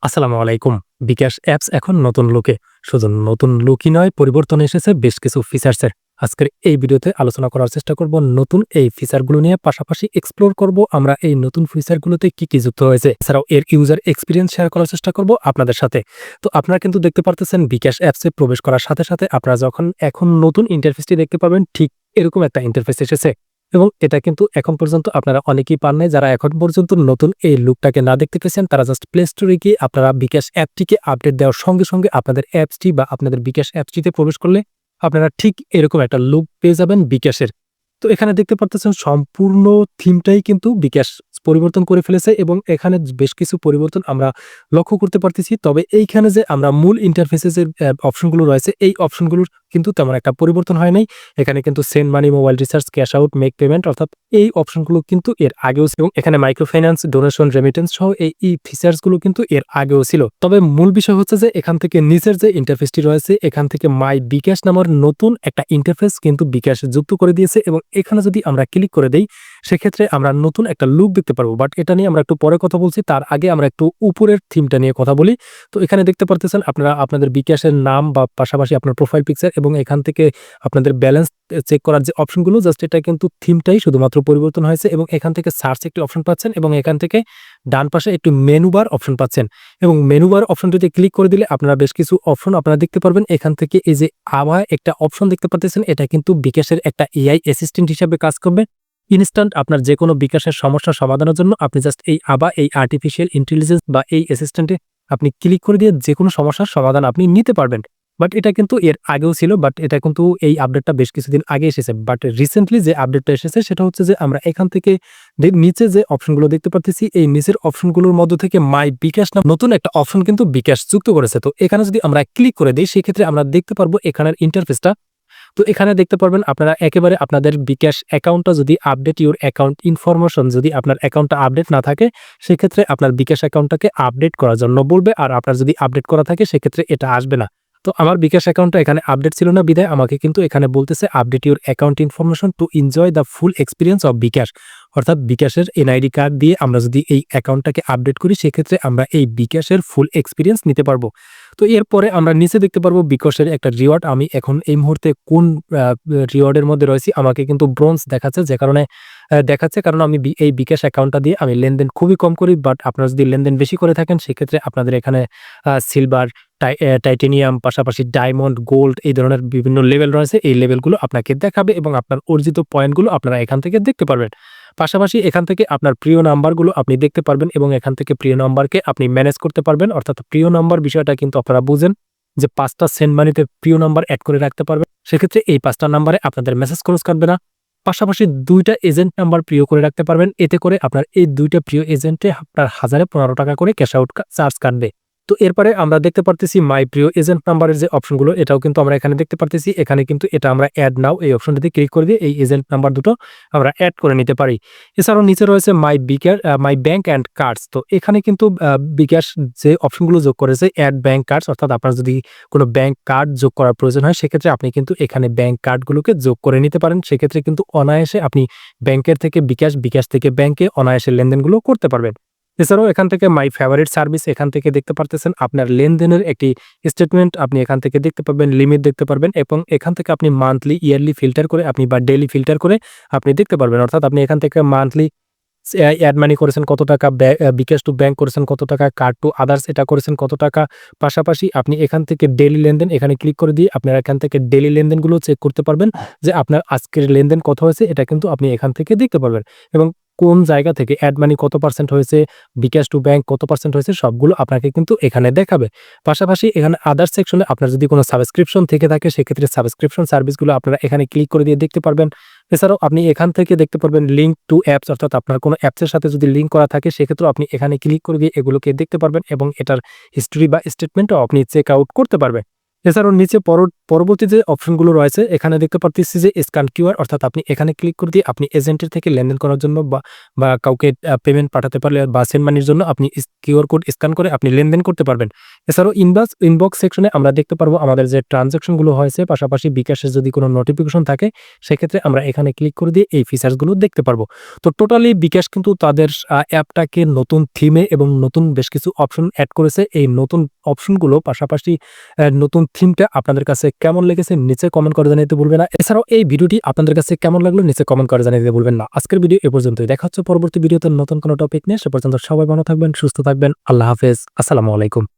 আসসালামু আলাইকুম। বিকাশ অ্যাপস এখন নতুন লুকে। শুধু নতুন লুকই নয়, পরিবর্তন এসেছে বেশ কিছু ফিচার্সের। আজকের এই ভিডিওতে আলোচনা করার চেষ্টা করব নতুন এই ফিচারগুলো নিয়ে, পাশাপাশি এক্সপ্লোর করব আমরা এই নতুন ফিচারগুলোতে কি যুক্ত হয়েছে। এছাড়াও এর ইউজার এক্সপেরিয়েন্স শেয়ার করার চেষ্টা করব আপনাদের সাথে। তো আপনারা কিন্তু দেখতে পারতেছেন বিকাশ অ্যাপসে প্রবেশ করার সাথে, সাথে আপনারা যখন এখন নতুন ইন্টারফেসটি দেখতে পাবেন, ঠিক এরকম একটা ইন্টারফেস এসেছে। এবং এটা কিন্তু এখন পর্যন্ত আপনারা অনেকেই পান নাই। যারা এখন পর্যন্ত নতুন এই লুকটাকে না দেখতে পেয়েছেন, তারা জাস্ট প্লে স্টোরে গিয়ে আপনারা বিকাশ অ্যাপটিকে আপডেট দেওয়ার সঙ্গে, সঙ্গে আপনাদের অ্যাপসটি বা আপনাদের বিকাশ অ্যাপসটিতে প্রবেশ করলে আপনারা ঠিক এরকম একটা লুক পেয়ে যাবেন বিকাশের। তো এখানে দেখতে পারতেছেন সম্পূর্ণ থিমটাই কিন্তু বিকাশ পরিবর্তন করে ফেলেছে এবং এখানে বেশ কিছু পরিবর্তন আমরা লক্ষ্য করতে পারতেছি। তবে এইখানে যে আমরা মূল ইন্টারফেসের যে অপশনগুলো রয়েছে, এই অপশনগুলোর কিন্তু তেমন একটা পরিবর্তন হয় নাই। এখানে কিন্তু send money, mobile recharge, cash out, make payment অর্থাৎ এই অপশনগুলো কিন্তু এর আগেও ছিল এবং এখানে মাইক্রো ফাইন্যান্স, ডোনেশন, রেমিটেন্স সহ এই ফিচার্সগুলো কিন্তু এর আগেও ছিল। তবে মূল বিষয় হচ্ছে যে এখান থেকে নিচের যে ইন্টারফেসটি রয়েছে, এখান থেকে মাই বিকাশ নামের নতুন একটা ইন্টারফেস কিন্তু বিকাশ যুক্ত করে দিয়েছে এবং এখানে যদি আমরা ক্লিক করে দেই, সেক্ষেত্রে আমরা নতুন একটা লুক দেখতে পারবো। বাট এটা নিয়ে আমরা একটু পরে কথা বলছি। তার আগে আমরা একটু উপরের থিমটা নিয়ে কথা বলি। তো এখানে দেখতে পারতেছেন আপনারা আপনাদের বিকাশের নাম বা পাশাপাশি আপনার প্রোফাইল পিকচার এবং এখান থেকে আপনাদের ব্যালেন্স চেক করার যে অপশনগুলো, জাস্ট এটা কিন্তু থিমটাই শুধুমাত্র পরিবর্তন হয়েছে এবং এখান থেকে সার্চ একটি অপশন পাচ্ছেন এবং এখান থেকে ডান পাশে একটু মেনু বার অপশন পাচ্ছেন এবং মেনু বার অপশনটিতে ক্লিক করে দিলে আপনারা বেশ কিছু অপশন আপনারা দেখতে পারবেন। এখান থেকে এই যে আবার একটা অপশন দেখতে পাচ্ছেন, এটা কিন্তু বিকাশের একটা এআই অ্যাসিস্ট্যান্ট হিসেবে কাজ করবে। ইনস্ট্যান্ট আপনার যে কোনো বিকাশের সমস্যা সমাধানের জন্য আপনি জাস্ট এই আর্টিফিশিয়াল ইন্টেলিজেন্স বা এই অ্যাসিস্ট্যান্টে আপনি ক্লিক করে দিয়ে যে কোনো সমস্যার সমাধান আপনি নিতে পারবেন। বাট এটা কিন্তু এর আগেও ছিল, বাট এটা কিন্তু এই আপডেটটা বেশ কিছুদিন আগে এসেছে। বাট রিসেন্টলি যে আপডেটটা এসেছে সেটা হচ্ছে যে আমরা এখান থেকে নিচে যে অপশনগুলো দেখতে পাচ্ছি, এই নিচের অপশনগুলোর মধ্য থেকে মাই বিকাশ নাম নতুন একটা অপশন কিন্তু বিকাশ যুক্ত করেছে। তো এখানে যদি আমরা ক্লিক করে দিই, সেক্ষেত্রে আমরা দেখতে পারবো এখানের ইন্টারফেসটা। তো এখানে দেখতে পারবেন আপনারা একেবারে আপনাদের বিকাশ অ্যাকাউন্টটা যদি আপডেট ইউর অ্যাকাউন্ট ইনফরমেশন, যদি আপনার অ্যাকাউন্টটা আপডেট না থাকে, সেক্ষেত্রে আপনার বিকাশ অ্যাকাউন্টটাকে আপডেট করার জন্য বলবে। আর আপনার যদি আপডেট করা থাকে, সেক্ষেত্রে এটা আসবে না। তো আমার বিকাশ অ্যাকাউন্টটা এখানে আপডেট ছিল না, বিধায় আমাকে কিন্তু এখানে বলতেছে update your account information to enjoy the full experience of bKash. অর্থাৎ বিকাশের এনআইডি কার্ড দিয়ে আমরা যদি এই অ্যাকাউন্টটাকে আপডেট করি, সেক্ষেত্রে আমরা এই বিকাশের ফুল এক্সপিরিয়েন্স নিতে পারবো। তো এরপরে আমরা নিচে দেখতে পারবো বিকাশের একটা রিওয়ার্ড। আমি এখন এই মুহূর্তে কোন রিওয়ার্ডের মধ্যে রয়েছি, আমাকে কিন্তু ব্রোঞ্জ দেখাচ্ছে, যে কারণে দেখাচ্ছে কারণ আমি এই বিকাশ অ্যাকাউন্টটা দিয়ে আমি লেনদেন খুবই কম করি। বাট আপনারা যদি লেনদেন বেশি করে থাকেন, সেক্ষেত্রে আপনাদের এখানে সিলভার, টাইটেনিয়াম, পাশাপাশি ডায়মন্ড, গোল্ড এই ধরনের বিভিন্ন লেভেল রয়েছে। এই লেভেলগুলো আপনাকে দেখাবে এবং আপনার অর্জিত পয়েন্টগুলো আপনারা এখান থেকে দেখতে পারবেন। পাশাপাশি এখান থেকে আপনার প্রিয় নাম্বারগুলো আপনি দেখতে পারবেন এবং এখান থেকে প্রিয় নাম্বারকে আপনি ম্যানেজ করতে পারবেন। অর্থাৎ প্রিয় নাম্বার বিষয়টা কিন্তু আপনারা বুঝেন যে ৫টা সেন্ড মানিতে প্রিয় নাম্বার এড করে রাখতে পারবেন। সেক্ষেত্রে এই ৫টা নাম্বারে আপনাদের মেসেজ খরচ কাটবে না। পাশাপাশি ২টা এজেন্ট নাম্বার প্রিয় করে রাখতে পারবেন। এতে করে আপনার এই ২টা প্রিয় এজেন্টে আপনার ১,০১৫ টাকা করে ক্যাশ আউট চার্জ কাটবে। তো এরপরে আমরা দেখতে পারতেছি মাই প্রিয় এজেন্ট নাম্বারের যে অপশনগুলো, এটাও কিন্তু আমরা এখানে দেখতে পারতেছি। এখানে কিন্তু এটা আমরা অ্যাড নাও এই অপশনটিতে ক্লিক করে দিয়ে এই এজেন্ট নাম্বার দুটো আমরা অ্যাড করে নিতে পারি। এছাড়াও নিচে রয়েছে মাই ব্যাংক অ্যান্ড কার্ডস। তো এখানে কিন্তু বিকাশ যে অপশনগুলো যোগ করেছে, অ্যাড ব্যাংক কার্ডস, অর্থাৎ আপনার যদি কোনো ব্যাংক কার্ড যোগ করার প্রয়োজন হয়, সেক্ষেত্রে আপনি কিন্তু এখানে ব্যাংক কার্ডগুলোকে যোগ করে নিতে পারেন। সেক্ষেত্রে কিন্তু অনায়াসে আপনি ব্যাংকের থেকে বিকাশ, বিকাশ থেকে ব্যাংকে অনায়াসে লেনদেনগুলো করতে পারবেন। এছাড়াও এখান থেকে মাই ফেভারিট সার্ভিস, এখান থেকে দেখতে পারতেছেন আপনার লেনদেনের একটি স্টেটমেন্ট আপনি এখান থেকে দেখতে পাবেন, লিমিট দেখতে পারবেন এবং এখান থেকে আপনি মান্থলি, ইয়ারলি ফিল্টার করে আপনি বা ডেইলি ফিল্টার করে আপনি দেখতে পারবেন। অর্থাৎ আপনি এখান থেকে মান্থলি অ্যাড মানি করেছেন কত টাকা, বিকাশ টু ব্যাংক করেছেন কত টাকা, কার্ড টু আদার্স এটা করেছেন কত টাকা। পাশাপাশি আপনি এখান থেকে ডেইলি লেনদেন এখানে ক্লিক করে দিয়ে আপনারা এখান থেকে ডেইলি লেনদেনগুলো চেক করতে পারবেন যে আপনার আজকের লেনদেন কত হয়েছে, এটা কিন্তু আপনি এখান থেকে দেখতে পারবেন এবং কোন জায়গা থেকে অ্যাড মানি কত পার্সেন্ট হয়েছে, বিকাশ টু ব্যাংক কত পার্সেন্ট হয়েছে, সবগুলো আপনাকে কিন্তু এখানে দেখাবে। পাশাপাশি এখানে আদার্স সেকশনে আপনার যদি কোনো সাবস্ক্রিপশন থেকে থাকে, সেক্ষেত্রে সাবস্ক্রিপশন সার্ভিসগুলো আপনারা এখানে ক্লিক করে দিয়ে দেখতে পারবেন। এছাড়াও আপনি এখান থেকে দেখতে পারবেন লিঙ্ক টু অ্যাপস, অর্থাৎ আপনার কোনো অ্যাপসের সাথে যদি লিঙ্ক করা থাকে, সেক্ষেত্রেও আপনি এখানে ক্লিক করে দিয়ে এগুলোকে দেখতে পারবেন এবং এটার হিস্ট্রি বা স্টেটমেন্টও আপনি চেক আউট করতে পারবেন। এছাড়াও নিচে পরবর্তী যে অপশনগুলো রয়েছে এখানে দেখতে পারতেছি যে স্ক্যান কিউআর, অর্থাৎ আপনি এখানে ক্লিক করে দিয়ে আপনি এজেন্টের থেকে লেনদেন করার জন্য বা কাউকে পেমেন্ট পাঠাতে পারলে বা সেন্ড মানির জন্য আপনি কিউআর কোড স্ক্যান করে আপনি লেনদেন করতে পারবেন। এছাড়াও ইনবক্স সেকশনে আমরা দেখতে পারবো আমাদের যে ট্রানজাকশনগুলো হয়েছে, পাশাপাশি বিকাশের যদি কোনো নোটিফিকেশন থাকে সেক্ষেত্রে আমরা এখানে ক্লিক করে দিয়ে এই ফিচার্সগুলো দেখতে পারবো। তো টোটালি বিকাশ কিন্তু তাদের অ্যাপটাকে নতুন থিমে এবং নতুন বেশ কিছু অপশন অ্যাড করেছে। এই নতুন অপশনগুলো পাশাপাশি নতুন থিমটা আপনাদের কাছে কেমন লেগেছে নিচে কমেন্ট করে জানাতে ভুলবেন না। এছাড়াও এই ভিডিওটি আপনাদের কাছে কেমন লাগলো নিচে কমেন্ট করে জানাতে ভুলবেন না। আজকের ভিডিও এ পর্যন্তই। দেখা হচ্ছে পরবর্তী ভিডিওতে নতুন কোনো টপিক নিয়ে। সে পর্যন্ত সবাই ভালো থাকবেন, সুস্থ থাকবেন। আল্লাহ হাফেজ। আসসালামু আলাইকুম।